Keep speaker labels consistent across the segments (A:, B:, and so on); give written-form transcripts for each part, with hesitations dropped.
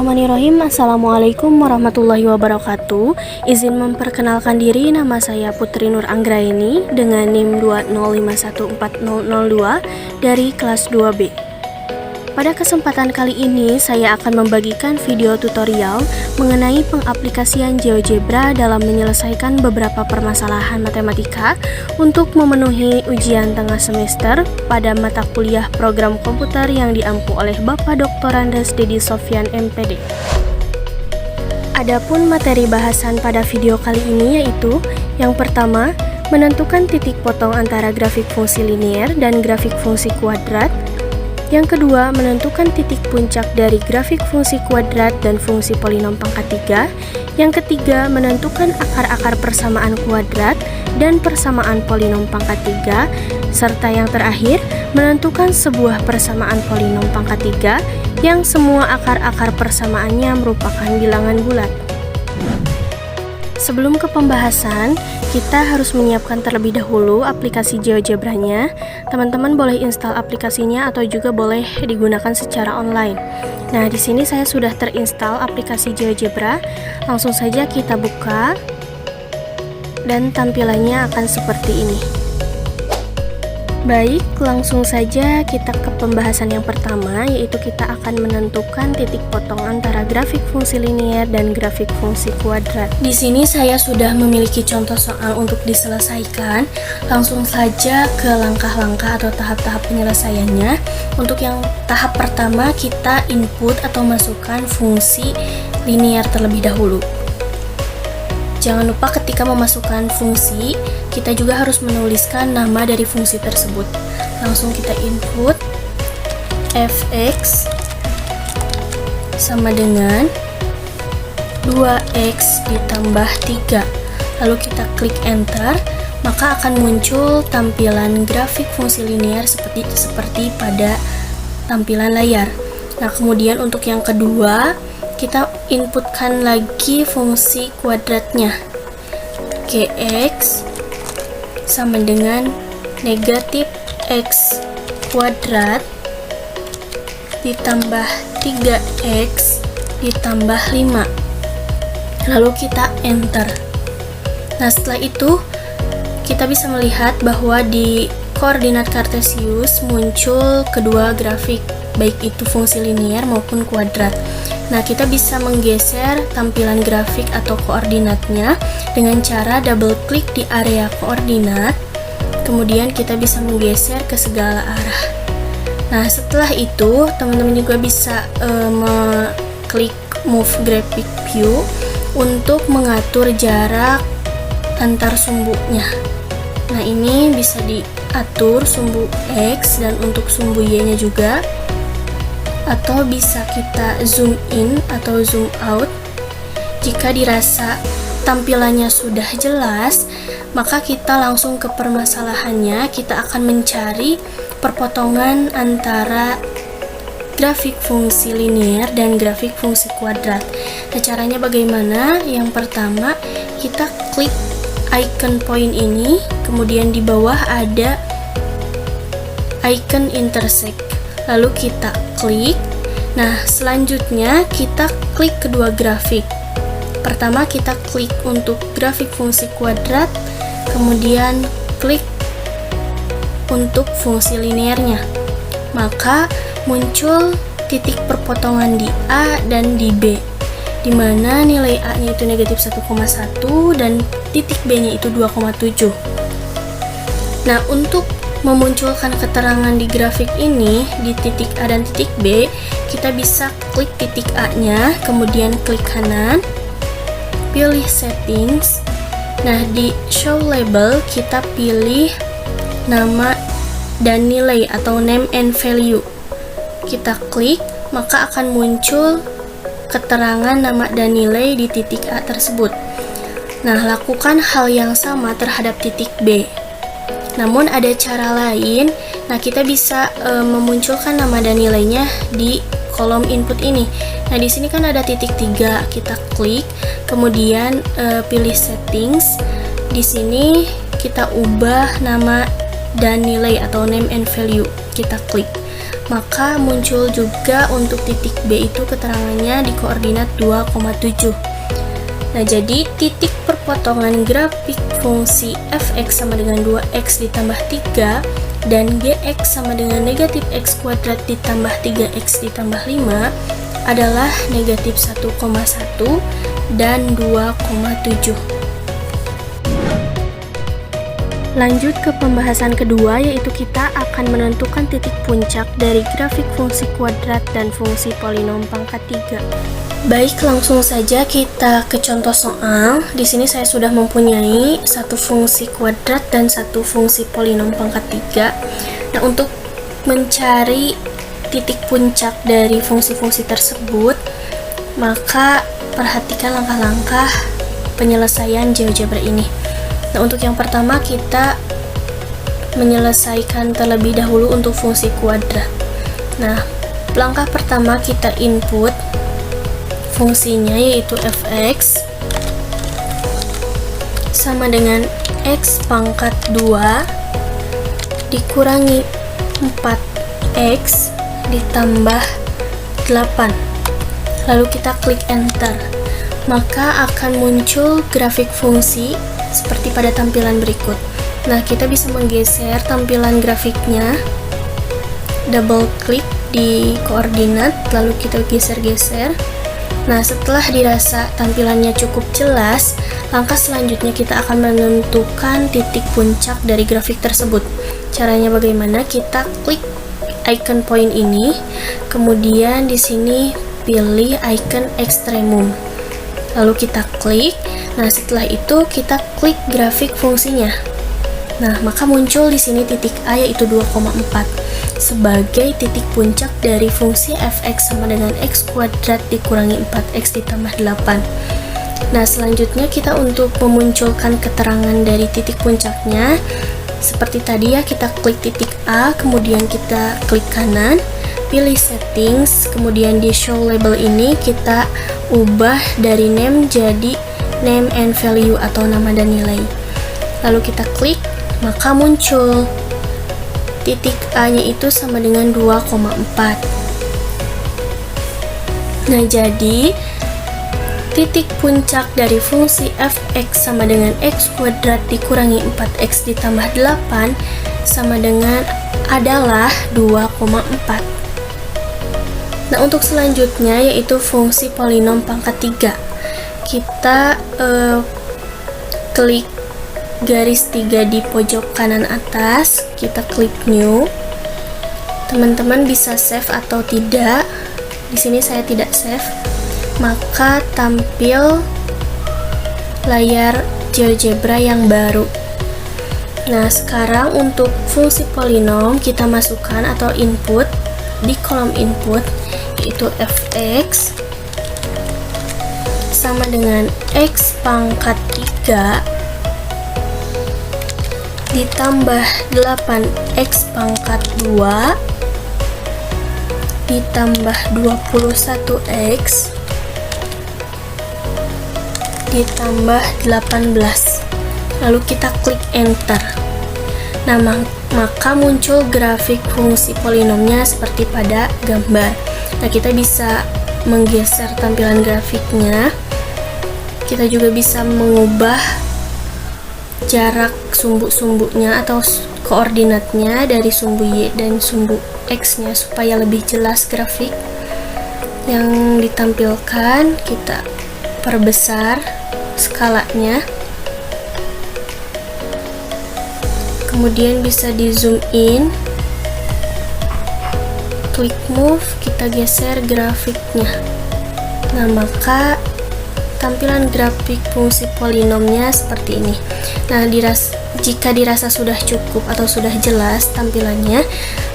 A: Bismillahirrahmanirrahim. Assalamualaikum warahmatullahi wabarakatuh. Izin memperkenalkan diri, nama saya Putri Nur Anggraini dengan NIM 205140002 dari kelas 2B. Pada kesempatan kali ini, saya akan membagikan video tutorial mengenai pengaplikasian GeoGebra dalam menyelesaikan beberapa permasalahan matematika untuk memenuhi ujian tengah semester pada mata kuliah program komputer yang diampu oleh Bapak Dr. Andes Dedi Sofyan MPD. Adapun materi bahasan pada video kali ini yaitu yang pertama, menentukan titik potong antara grafik fungsi linier dan grafik fungsi kuadrat. Yang kedua, menentukan titik puncak dari grafik fungsi kuadrat dan fungsi polinom pangkat 3. Yang ketiga, menentukan akar-akar persamaan kuadrat dan persamaan polinom pangkat 3. Serta yang terakhir, menentukan sebuah persamaan polinom pangkat 3 yang semua akar-akar persamaannya merupakan bilangan bulat. Sebelum ke pembahasan, kita harus menyiapkan terlebih dahulu aplikasi GeoGebra-nya. Teman-teman boleh install aplikasinya atau juga boleh digunakan secara online. Nah, di sini saya sudah terinstall aplikasi GeoGebra. Langsung saja kita buka dan tampilannya akan seperti ini. Baik, langsung saja kita ke pembahasan yang pertama, yaitu kita akan menentukan titik potong antara grafik fungsi linier dan grafik fungsi kuadrat. Di sini saya sudah memiliki contoh soal untuk diselesaikan. Langsung saja ke langkah-langkah atau tahap-tahap penyelesaiannya. Untuk yang tahap pertama, kita input atau masukkan fungsi linier terlebih dahulu. Jangan lupa ketika memasukkan fungsi, kita juga harus menuliskan nama dari fungsi tersebut. Langsung kita input fx sama dengan 2x ditambah 3. Lalu kita klik enter, maka akan muncul tampilan grafik fungsi linier seperti pada tampilan layar. Nah, kemudian untuk yang kedua, kita inputkan lagi fungsi kuadratnya. Gx sama dengan negatif x kuadrat ditambah 3x ditambah 5. Lalu kita enter. Nah, setelah itu kita bisa melihat bahwa di koordinat kartesius muncul kedua grafik, baik itu fungsi linier maupun kuadrat. Nah, kita bisa menggeser tampilan grafik atau koordinatnya dengan cara double klik di area koordinat. Kemudian kita bisa menggeser ke segala arah. Nah, setelah itu teman-teman juga bisa mengklik move graphic view untuk mengatur jarak antar sumbunya. Nah, ini bisa diatur sumbu X dan untuk sumbu Y-nya juga. Atau bisa kita zoom in atau zoom out. Jika dirasa tampilannya sudah jelas, maka kita langsung ke permasalahannya. Kita akan mencari perpotongan antara grafik fungsi linier dan grafik fungsi kuadrat. Nah, caranya bagaimana? Yang pertama, kita klik icon point ini, kemudian di bawah ada icon intersect. Lalu kita klik. Nah, selanjutnya kita klik kedua grafik. Pertama kita klik untuk grafik fungsi kuadrat, kemudian klik untuk fungsi liniernya. Maka muncul titik perpotongan di A dan di B, di mana nilai A-nya itu negatif 1,1 dan titik B-nya itu 2,7. Nah, untuk memunculkan keterangan di grafik ini di titik A dan titik B, kita bisa klik titik A-nya, kemudian klik kanan, pilih settings. Nah, di show label kita pilih nama dan nilai atau name and value. Kita klik, maka akan muncul keterangan nama dan nilai di titik A tersebut. Nah, lakukan hal yang sama terhadap titik B. Namun ada cara lain. Nah, kita bisa memunculkan nama dan nilainya di kolom input ini. Nah, di sini kan ada titik 3, kita klik, kemudian pilih settings. Di sini kita ubah nama dan nilai atau name and value. Kita klik. maka muncul juga untuk titik B itu keterangannya di koordinat 2,7. Nah, jadi titik perpotongan grafik fungsi f(x) sama dengan 2x ditambah 3 dan gx sama dengan negatif x kuadrat ditambah 3x ditambah 5 adalah negatif 1,1 dan 2,7. Lanjut ke pembahasan kedua, yaitu kita akan menentukan titik puncak dari grafik fungsi kuadrat dan fungsi polinom pangkat 3. Baik, langsung saja kita ke contoh soal. Di sini saya sudah mempunyai satu fungsi kuadrat dan satu fungsi polinom pangkat 3. Nah, untuk mencari titik puncak dari fungsi-fungsi tersebut, maka perhatikan langkah-langkah penyelesaian GeoGebra ini. Nah, untuk yang pertama kita menyelesaikan terlebih dahulu untuk fungsi kuadrat. Nah, langkah pertama kita input fungsinya, yaitu f(x) sama dengan x pangkat 2 dikurangi 4x ditambah 8. Lalu kita klik enter, maka akan muncul grafik fungsi seperti pada tampilan berikut. Nah, kita bisa menggeser tampilan grafiknya, double klik di koordinat, lalu kita geser-geser. Nah, setelah dirasa tampilannya cukup jelas, langkah selanjutnya kita akan menentukan titik puncak dari grafik tersebut. Caranya bagaimana? Kita klik icon point ini, kemudian di sini pilih icon ekstremum, lalu kita klik. Nah, setelah itu kita klik grafik fungsinya. Nah, maka muncul di sini titik A, yaitu 2,4 sebagai titik puncak dari fungsi f(x) sama dengan x kuadrat dikurangi 4x ditambah 8. Nah, selanjutnya kita untuk memunculkan keterangan dari titik puncaknya seperti tadi ya, kita klik titik A, kemudian kita klik kanan, pilih settings, kemudian di show label ini kita ubah dari name jadi name and value atau nama dan nilai. Lalu kita klik, maka muncul titik A nya itu sama dengan 2,4. Nah, jadi titik puncak dari fungsi f(x) sama dengan x kuadrat dikurangi 4x ditambah 8 sama dengan adalah 2,4. Nah, untuk selanjutnya yaitu fungsi polinom pangkat 3. Kita klik garis 3 di pojok kanan atas, kita klik new. Teman-teman bisa save atau tidak. Di sini saya tidak save, maka tampil layar GeoGebra yang baru. Nah, sekarang untuk fungsi polinom kita masukkan atau input di kolom input, yaitu f(x) sama dengan x pangkat 3 ditambah 8x pangkat 2 ditambah 21x ditambah 18. Lalu kita klik enter. Nah, maka muncul grafik fungsi polinomnya seperti pada gambar. Nah, kita bisa menggeser tampilan grafiknya. Kita juga bisa mengubah jarak sumbu-sumbunya atau koordinatnya dari sumbu Y dan sumbu X nya supaya lebih jelas grafik yang ditampilkan. Kita perbesar skalanya, kemudian bisa di zoom in, klik move, kita geser grafiknya. Nah, maka tampilan grafik fungsi polinomnya seperti ini. Nah, jika dirasa sudah cukup atau sudah jelas tampilannya,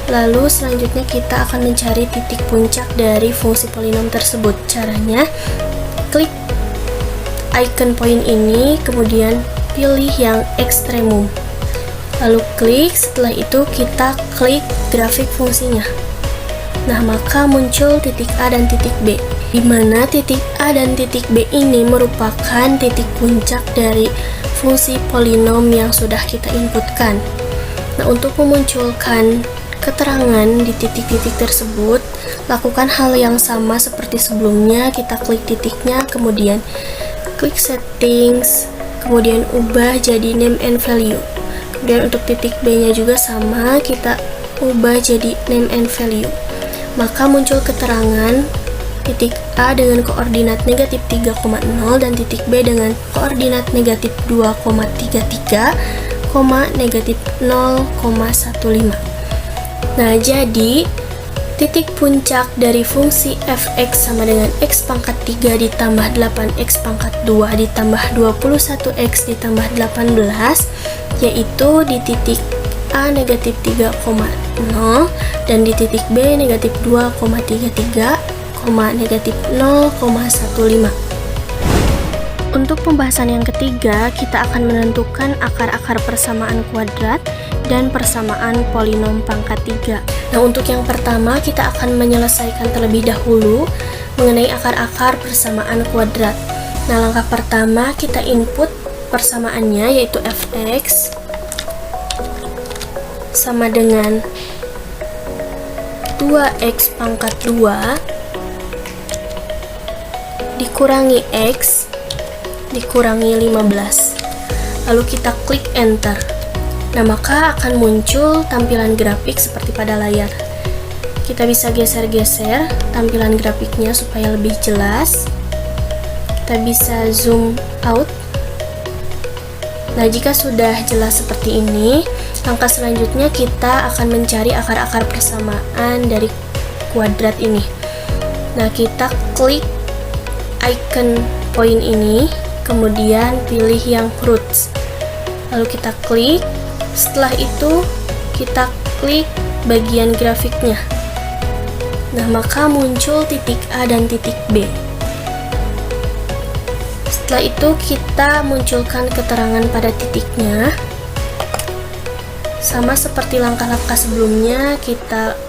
A: lalu selanjutnya kita akan mencari titik puncak dari fungsi polinom tersebut. Caranya, klik icon point ini, kemudian pilih yang ekstremum, lalu klik. Setelah itu kita klik grafik fungsinya. Nah, maka muncul titik A dan titik B, di mana titik A dan titik B ini merupakan titik puncak dari fungsi polinom yang sudah kita inputkan. Nah, untuk memunculkan keterangan di titik-titik tersebut, lakukan hal yang sama seperti sebelumnya. Kita klik titiknya, kemudian klik settings, kemudian ubah jadi name and value. Kemudian untuk titik B nya juga sama, kita ubah jadi name and value. Maka muncul keterangan titik A dengan koordinat negatif 3,0 dan titik B dengan koordinat negatif 2,33, negatif 0,15. Nah, jadi titik puncak dari fungsi fx sama dengan x pangkat 3 ditambah 8x pangkat 2 ditambah 21x ditambah 18, yaitu di titik A negatif 3,0 dan di titik B negatif 2,33, negatif 0,15. Untuk pembahasan yang ketiga, kita akan menentukan akar-akar persamaan kuadrat dan persamaan polinom pangkat 3. Nah, untuk yang pertama kita akan menyelesaikan terlebih dahulu mengenai akar-akar persamaan kuadrat. Nah, langkah pertama kita input persamaannya, yaitu fx sama dengan 2x pangkat 2 dikurangi x dikurangi 15. Lalu kita klik enter. Nah, maka akan muncul tampilan grafik seperti pada layar. Kita bisa geser-geser tampilan grafiknya supaya lebih jelas. Kita bisa zoom out. Nah, jika sudah jelas seperti ini, langkah selanjutnya kita akan mencari akar-akar persamaan dari kuadrat ini. Nah, kita klik icon poin ini, kemudian pilih yang roots. Lalu kita klik. Setelah itu kita klik bagian grafiknya. Nah, maka muncul titik A dan titik B. Setelah itu kita munculkan keterangan pada titiknya. Sama seperti langkah-langkah sebelumnya, kita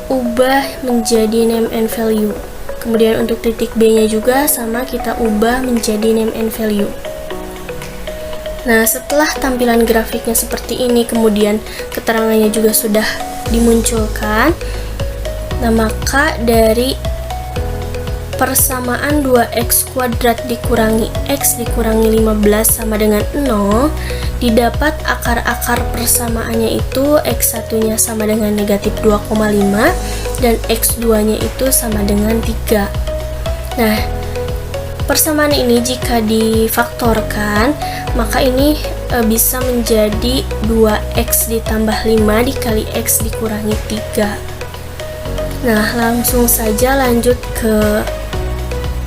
A: ubah menjadi name and value. Kemudian untuk titik B nya juga sama, kita ubah menjadi name and value. Nah, setelah tampilan grafiknya seperti ini, kemudian keterangannya juga sudah dimunculkan. Nah, maka dari persamaan 2x kuadrat dikurangi x dikurangi 15 sama dengan 0, didapat akar-akar persamaannya itu x1 nya sama dengan negatif 2,5 dan x2 nya itu sama dengan 3. Nah, persamaan ini jika difaktorkan, maka ini bisa menjadi 2x ditambah 5 dikali x dikurangi 3. Nah, langsung saja lanjut ke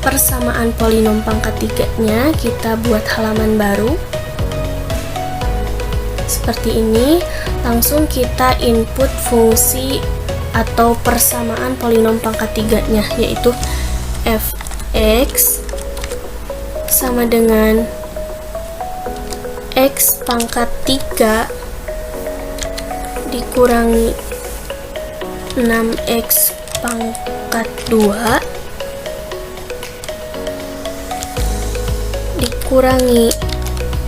A: persamaan polinom pangkat 3-nya. Kita buat halaman baru seperti ini. Langsung kita input fungsi atau persamaan polinom pangkat 3-nya, yaitu fx sama dengan x pangkat 3 dikurangi 6x pangkat 2 dikurangi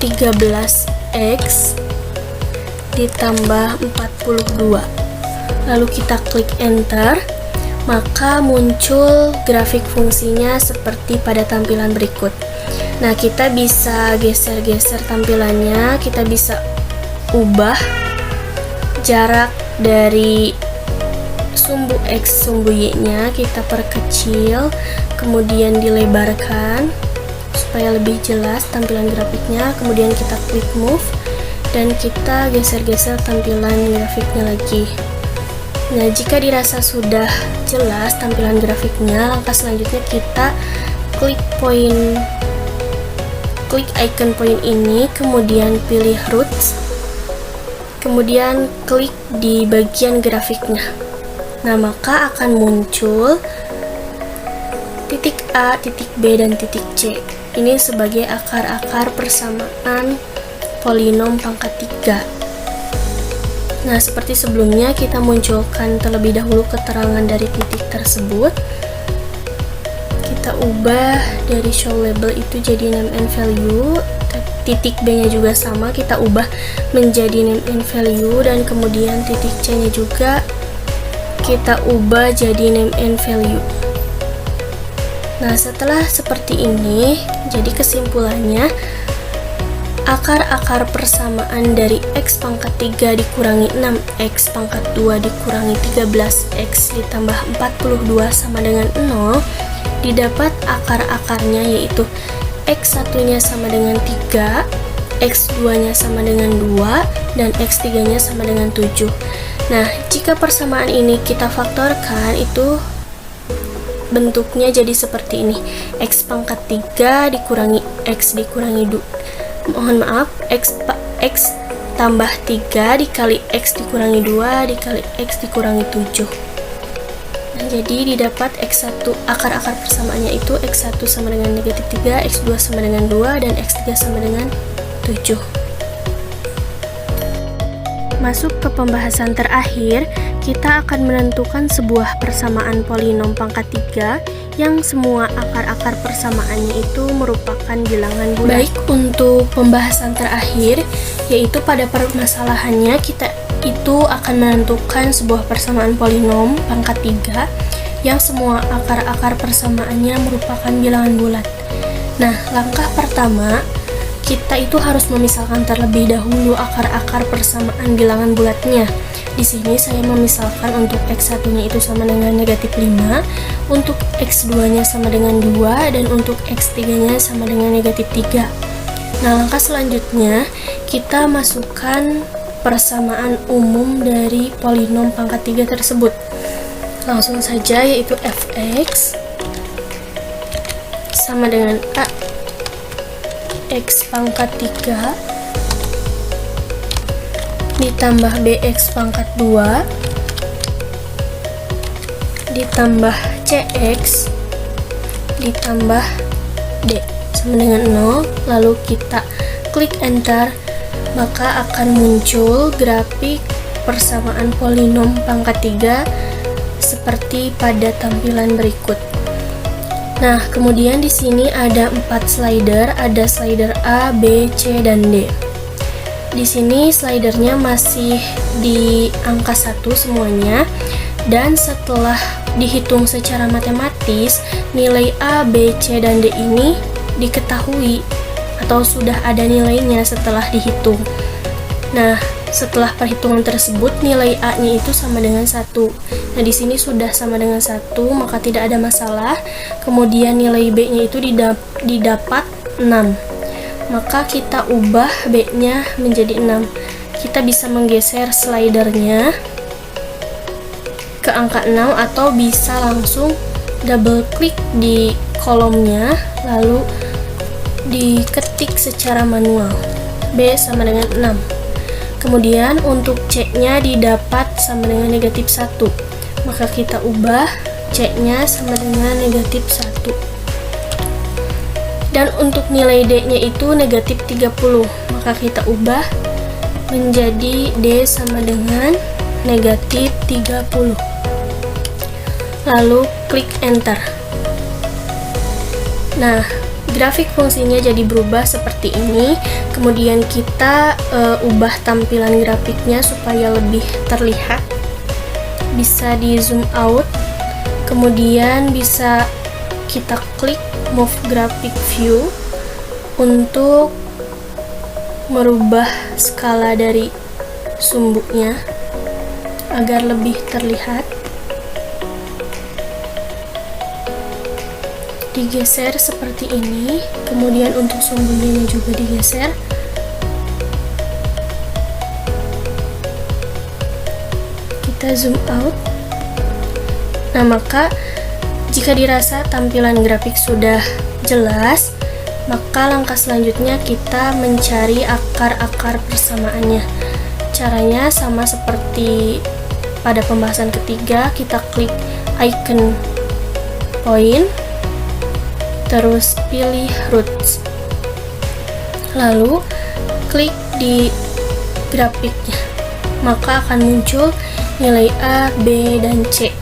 A: 13x ditambah 42. Lalu kita klik enter, maka muncul grafik fungsinya seperti pada tampilan berikut. Nah, kita bisa geser-geser tampilannya, kita bisa ubah jarak dari sumbu X, sumbu Y-nya, kita perkecil, kemudian dilebarkan supaya lebih jelas tampilan grafiknya, kemudian kita klik move, dan kita geser-geser tampilan grafiknya lagi. Nah, jika dirasa sudah jelas tampilan grafiknya, langkah selanjutnya kita klik icon poin ini, kemudian pilih roots, kemudian klik di bagian grafiknya. Nah, maka akan muncul titik A, titik B, dan titik C. Ini sebagai akar-akar persamaan polinom pangkat 3. Nah, seperti sebelumnya, kita munculkan terlebih dahulu keterangan dari titik tersebut. Kita ubah dari show label itu jadi name and value, titik B nya juga sama, kita ubah menjadi name and value, dan kemudian titik C nya juga kita ubah jadi name and value. Nah, setelah seperti ini, jadi kesimpulannya akar-akar persamaan dari X pangkat 3 dikurangi 6X pangkat 2 dikurangi 13X ditambah 42 sama dengan 0, didapat akar-akarnya yaitu X1 nya sama dengan 3, X2 nya sama dengan 2, dan X3 nya sama dengan 7. Nah, jika persamaan ini kita faktorkan, itu bentuknya jadi seperti ini. X pangkat 3 dikurangi X dikurangi 2, X tambah 3 dikali X dikurangi 2 dikali X dikurangi 7. Nah, jadi didapat X1, akar-akar persamaannya itu X1 sama dengan negatif 3, X2 sama dengan 2, dan X3 sama dengan 7. Masuk ke pembahasan terakhir, kita akan menentukan sebuah persamaan polinom pangkat 3 yang semua akar-akar persamaannya itu merupakan bilangan bulat. Baik, untuk pembahasan terakhir, yaitu pada permasalahannya kita itu akan menentukan sebuah persamaan polinom pangkat 3 yang semua akar-akar persamaannya merupakan bilangan bulat. Nah, langkah pertama, kita itu harus memisahkan terlebih dahulu akar-akar persamaan bilangan bulatnya. Di sini saya memisalkan untuk X1-nya itu sama dengan negatif 5, untuk X2-nya sama dengan 2, dan untuk X3-nya sama dengan negatif 3. Nah, langkah selanjutnya kita masukkan persamaan umum dari polinom pangkat 3 tersebut. Langsung saja, yaitu Fx sama dengan A X pangkat 3 ditambah BX pangkat 2 ditambah CX ditambah D sama dengan 0, lalu kita klik enter, maka akan muncul grafik persamaan polinom pangkat 3 seperti pada tampilan berikut. Nah, kemudian di sini ada 4 slider, ada slider A, B, C, dan D. Di sini slidernya masih di angka 1 semuanya, dan setelah dihitung secara matematis, nilai A, B, C, dan D ini diketahui atau sudah ada nilainya setelah dihitung. Nah, setelah perhitungan tersebut, nilai A-nya itu sama dengan 1. Nah, di sini sudah sama dengan 1, maka tidak ada masalah. Kemudian nilai B-nya itu didapat 6. Maka kita ubah B-nya menjadi 6. Kita bisa menggeser slidernya ke angka 6 atau bisa langsung double klik di kolomnya lalu diketik secara manual. B sama dengan 6. Kemudian untuk C-nya didapat sama dengan negatif 1. Maka kita ubah C-nya sama dengan negatif 1. Dan untuk nilai D-nya itu negatif 30. Maka kita ubah menjadi D sama dengan negatif 30. Lalu klik enter. Nah, grafik fungsinya jadi berubah seperti ini. Kemudian kita ubah tampilan grafiknya supaya lebih terlihat. Bisa di zoom out, kemudian bisa kita klik move graphic view untuk merubah skala dari sumbunya agar lebih terlihat. Digeser seperti ini, kemudian untuk sumbunya juga digeser. Kita zoom out. Nah, maka jika dirasa tampilan grafik sudah jelas, maka langkah selanjutnya kita mencari akar-akar persamaannya. Caranya sama seperti pada pembahasan ketiga, kita klik icon point, terus pilih roots, lalu klik di grafiknya, maka akan muncul nilai A, B, dan C.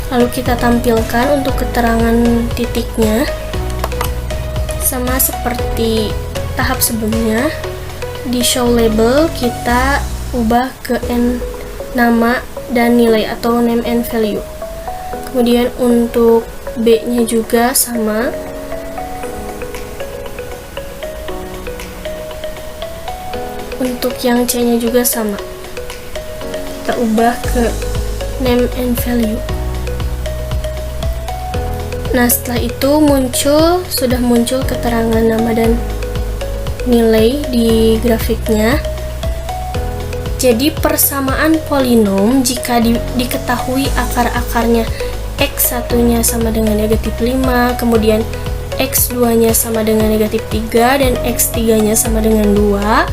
A: Lalu kita tampilkan untuk keterangan titiknya sama seperti tahap sebelumnya. Di show label kita ubah ke n nama dan nilai atau name and value. Kemudian untuk B-nya juga sama. Untuk yang C-nya juga sama. Kita ubah ke name and value. Nah, setelah itu sudah muncul keterangan nama dan nilai di grafiknya. Jadi persamaan polinom jika diketahui akar-akarnya X1-nya sama dengan negatif 5, kemudian X2-nya sama dengan negatif 3, dan X3-nya sama dengan 2,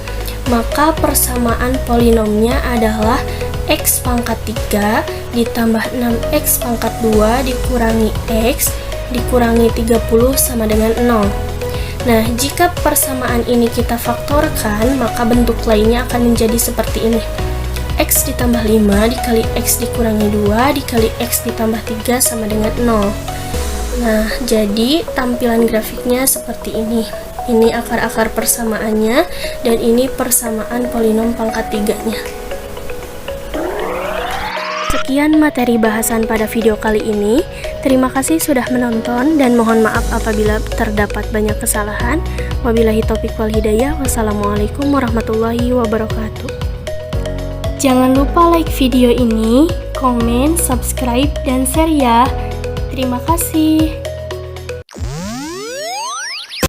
A: maka persamaan polinomnya adalah X pangkat 3 ditambah 6X pangkat 2 dikurangi X dikurangi 30 sama dengan 0. Nah, jika persamaan ini kita faktorkan, maka bentuk lainnya akan menjadi seperti ini. X ditambah 5 dikali X dikurangi 2 dikali X ditambah 3 sama dengan 0. Nah, jadi tampilan grafiknya seperti ini. Ini akar-akar persamaannya, dan ini persamaan polinom pangkat 3-nya. Sekian materi bahasan pada video kali ini. Terima kasih sudah menonton dan mohon maaf apabila terdapat banyak kesalahan. Wabillahi taufiq wal hidayah. Wassalamualaikum warahmatullahi wabarakatuh. Jangan lupa like video ini, komen, subscribe, dan share ya. Terima kasih.